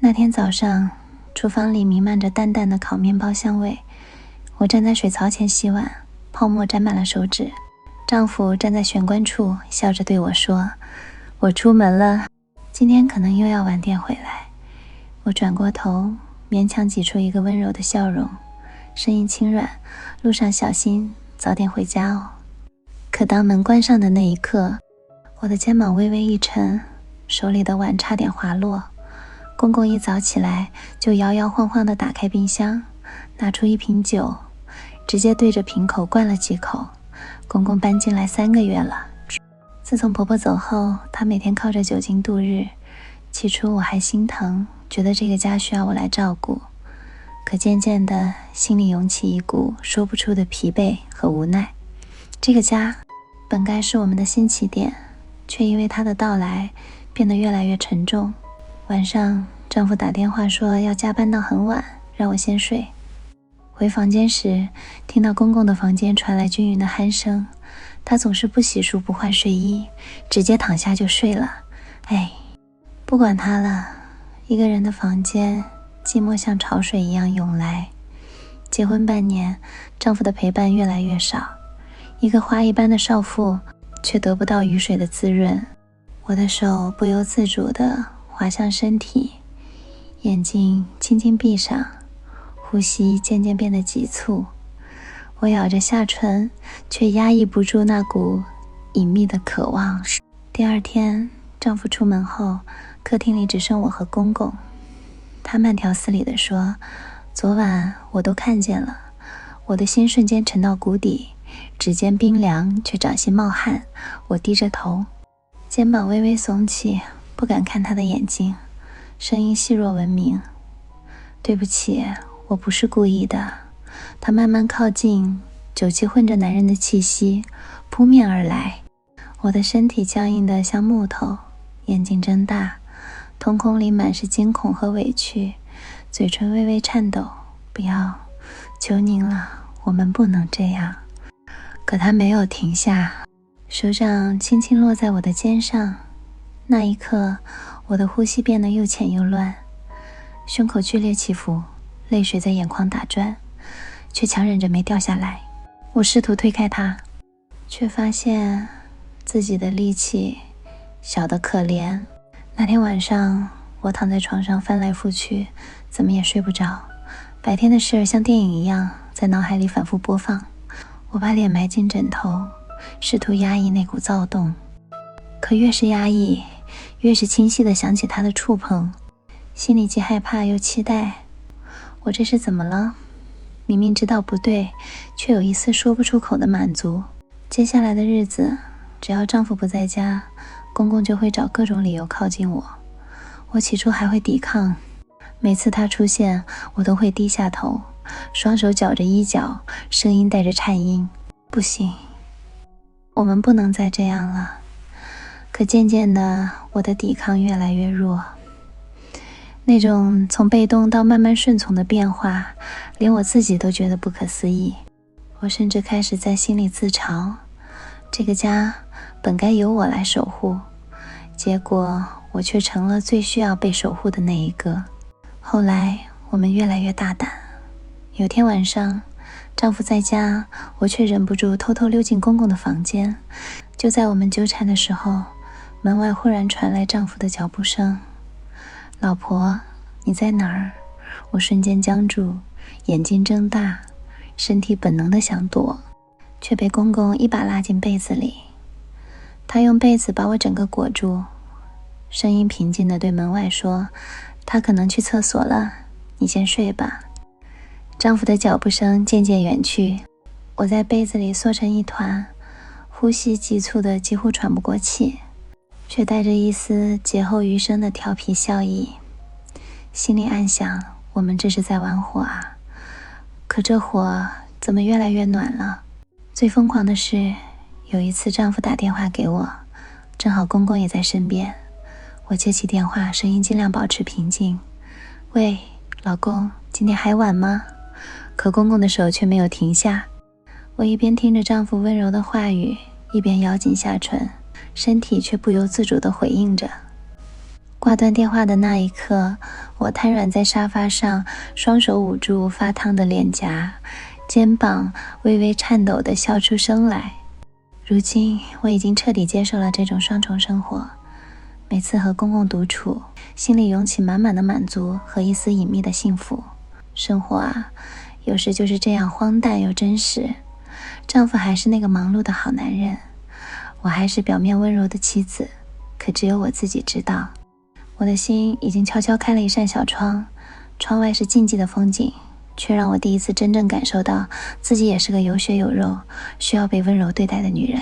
那天早上，厨房里弥漫着淡淡的烤面包香味。我站在水槽前洗碗，泡沫沾满了手指。丈夫站在玄关处，笑着对我说：“我出门了，今天可能又要晚点回来。”我转过头，勉强挤出一个温柔的笑容，声音轻软：“路上小心，早点回家哦。”可当门关上的那一刻，我的肩膀微微一沉，手里的碗差点滑落。公公一早起来就摇摇晃晃地打开冰箱，拿出一瓶酒，直接对着瓶口灌了几口。公公搬进来3个月了，自从婆婆走后，他每天靠着酒精度日。起初我还心疼，觉得这个家需要我来照顾，可渐渐的心里涌起一股说不出的疲惫和无奈。这个家本该是我们的新起点，却因为他的到来变得越来越沉重。晚上丈夫打电话说要加班到很晚，让我先睡。回房间时，听到公公的房间传来均匀的鼾声，他总是不洗漱不换睡衣，直接躺下就睡了。不管他了，一个人的房间，寂寞像潮水一样涌来。结婚半年，丈夫的陪伴越来越少，一个花一般的少妇，却得不到雨水的滋润。我的手不由自主地滑向身体，眼睛轻轻闭上，呼吸渐渐变得急促。我咬着下唇，却压抑不住那股隐秘的渴望。第二天，丈夫出门后，客厅里只剩我和公公。他慢条斯理地说：“昨晚我都看见了。”我的心瞬间沉到谷底，指尖冰凉，却掌心冒汗。我低着头，肩膀微微耸起，不敢看他的眼睛，声音细若蚊鸣：“对不起，我不是故意的。”他慢慢靠近，酒气混着男人的气息扑面而来。我的身体僵硬得像木头，眼睛睁大，瞳孔里满是惊恐和委屈，嘴唇微微颤抖：“不要，求您了，我们不能这样。”可他没有停下，手掌轻轻落在我的肩上。那一刻，我的呼吸变得又浅又乱，胸口剧烈起伏，泪水在眼眶打转，却强忍着没掉下来。我试图推开他，却发现自己的力气小得可怜。那天晚上，我躺在床上翻来覆去，怎么也睡不着。白天的事儿像电影一样在脑海里反复播放。我把脸埋进枕头，试图压抑那股躁动，可越是压抑，越是清晰地想起他的触碰，心里既害怕又期待。我这是怎么了？明明知道不对，却有一丝说不出口的满足。接下来的日子，只要丈夫不在家，公公就会找各种理由靠近我。我起初还会抵抗，每次他出现，我都会低下头，双手绞着衣角，声音带着颤音：“不行，我们不能再这样了。”可渐渐的，我的抵抗越来越弱。那种从被动到慢慢顺从的变化，连我自己都觉得不可思议。我甚至开始在心里自嘲，这个家本该由我来守护，结果我却成了最需要被守护的那一个。后来我们越来越大胆，有天晚上，丈夫在家，我却忍不住偷偷溜进公公的房间。就在我们纠缠的时候，门外忽然传来丈夫的脚步声：“老婆，你在哪儿？”我瞬间僵住，眼睛睁大，身体本能的想躲，却被公公一把拉进被子里。他用被子把我整个裹住，声音平静地对门外说：“他可能去厕所了，你先睡吧。”丈夫的脚步声渐渐远去，我在被子里缩成一团，呼吸急促的几乎喘不过气，却带着一丝劫后余生的调皮笑意。心里暗想，我们这是在玩火啊，可这火怎么越来越暖了？最疯狂的是，有一次丈夫打电话给我，正好公公也在身边。我接起电话，声音尽量保持平静：“喂，老公，今天还晚吗？”可公公的手却没有停下。我一边听着丈夫温柔的话语，一边咬紧下唇，身体却不由自主地回应着。挂断电话的那一刻，我瘫软在沙发上，双手捂住发烫的脸颊，肩膀微微颤抖地笑出声来。如今我已经彻底接受了这种双重生活，每次和公公独处，心里涌起满满的满足和一丝隐秘的幸福。生活啊，有时就是这样荒诞又真实。丈夫还是那个忙碌的好男人，我还是表面温柔的妻子，可只有我自己知道，我的心已经悄悄开了一扇小窗，窗外是静寂的风景，却让我第一次真正感受到自己也是个有血有肉，需要被温柔对待的女人。